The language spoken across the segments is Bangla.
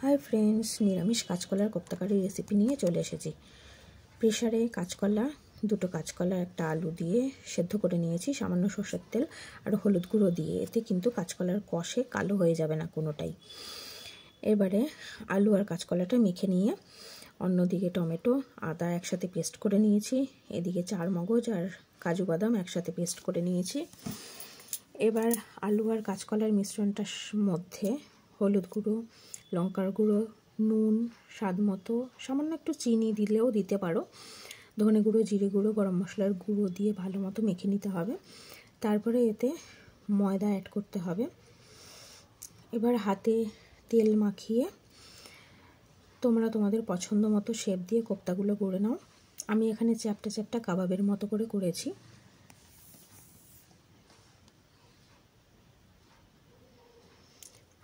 हाय फ्रेंड्स, निरामिष काँचकलार कोफ्ताकारी रेसिपि निये चले एसेछि। प्रेसारे काँचकला दुटो काँचकला एकटा आलू दिए सेদ্ধ करे निয়েছি, सामान्य सरषेर तेल और हलुद गुঁড়ो दिए। एते किन्तु काँचकलार कषे कालो हये जाबे ना कोनोटाई। एबारे आलू और काँचकलाटा मेखे निये अन्यदिके टमेटो आदा एकसाथे पेस्ट करे निয়েছি, एदिके चार मगज और काजू बादाम एकसाथे पेस्ट करे निয়েছি। एबार आलू और काँचकलार मिश्रणटार मध्य हलुद गुঁড়ो लंकार गुঁড়ो नुन स्वाद मतो सामान्य एकटु चीनी दिलेও दिते पारो, धने गुঁড়ो जिरे गुঁড়ो गरम मशलार गुঁড়ो दिए भालो मतो मेखे निते हबे। तारपरे एते मयदा ऐड करते हबे। एबार हाथे तेल माखिए तोमरा तोमादेर पछंद मतो शेप दिए कोफ्तागुलो करे नाओ। आमी एखाने চ্যাপ্টা চ্যাপ্টা কাবাবের মতো করে করেছি।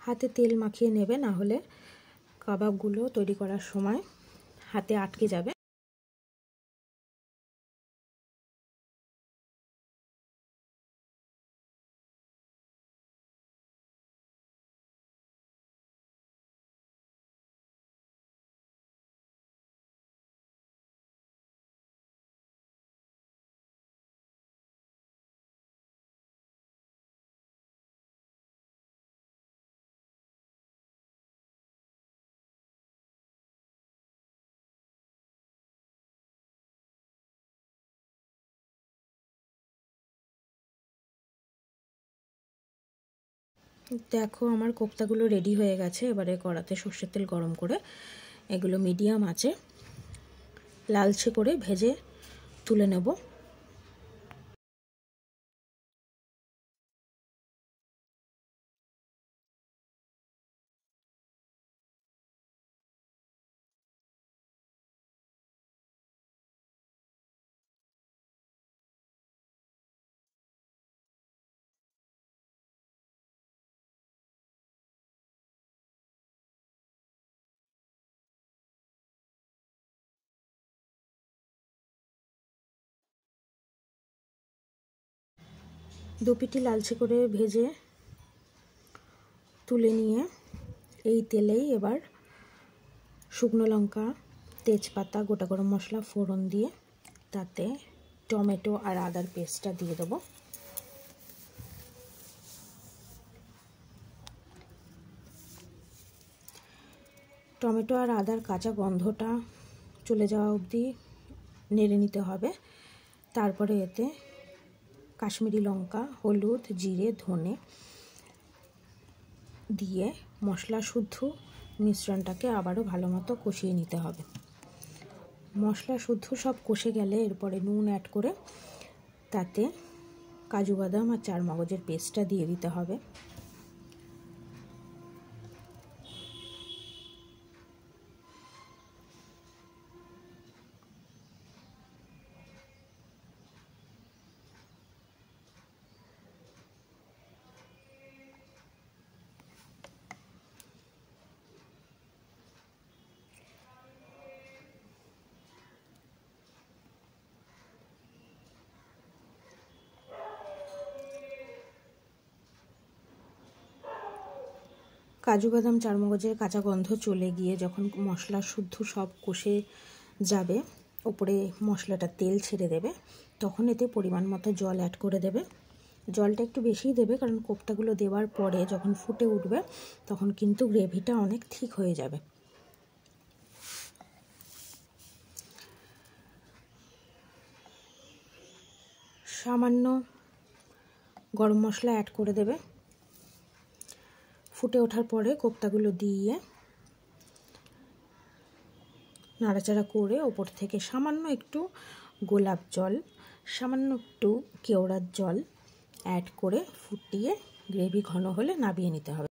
हाथे तेल माखिए नेबे, ना होले काबाबगुलो तैरी करार समय हाथे आटके जाबे। देखो आमार कोफ्तागुलो रेडी हो गेछे। एबारे कड़ाते सर्षेर तेल गरम करे एगुलो मिडियाम आँचे लालचे करे भेजे तुले नेब। दो पिटी लालचे करे भेजे तुले निये এই তেলেই এবার শুকনো লঙ্কা তেজপাতা গোটা গরম মশলা ফোড়ন দিয়ে তাতে টমেটো আর আদার পেস্টটা দিয়ে দেব। টমেটো আর আদার কাঁচা গন্ধটা চলে যাওয়া অবধি নেড়ে নিতে হবে। তারপরে এতে কাশ্মীরি লঙ্কা হলুদ জিরে ধনে দিয়ে মশলা শুদ্ধ মিশ্রণটাকে আবারও ভালো মতো কষিয়ে নিতে হবে। মশলা শুদ্ধ সব কষে গেলে এরপরে নুন অ্যাড করে তাতে কাজু বাদাম আর চার মগজের পেস্টটা দিয়ে দিতে হবে। কাজু বাদাম চার মগজের কাঁচা গন্ধ চলে গিয়ে যখন মশলা শুদ্ধ সব কষে যাবে, উপরে মশলাটা তেল ছেড়ে দেবে, তখন এতে পরিমাণ মতো জল অ্যাড করে দেবে। জলটা একটু বেশিই দেবে, কারণ কোফতাগুলো দেওয়ার পরে যখন ফুটে উঠবে তখন কিন্তু গ্রেভিটা অনেক ঠিক হয়ে যাবে। সামান্য গরম মশলা অ্যাড করে দেবে। ফুটে ওঠার পরে কোফতাগুলো দিয়ে নাড়াচাড়া করে ওপর থেকে সামান্য একটু গোলাপ জল সামান্য একটু কেওড়ার জল অ্যাড করে ফুটিয়ে গ্রেভি ঘন হলে নামিয়ে নিতে হবে।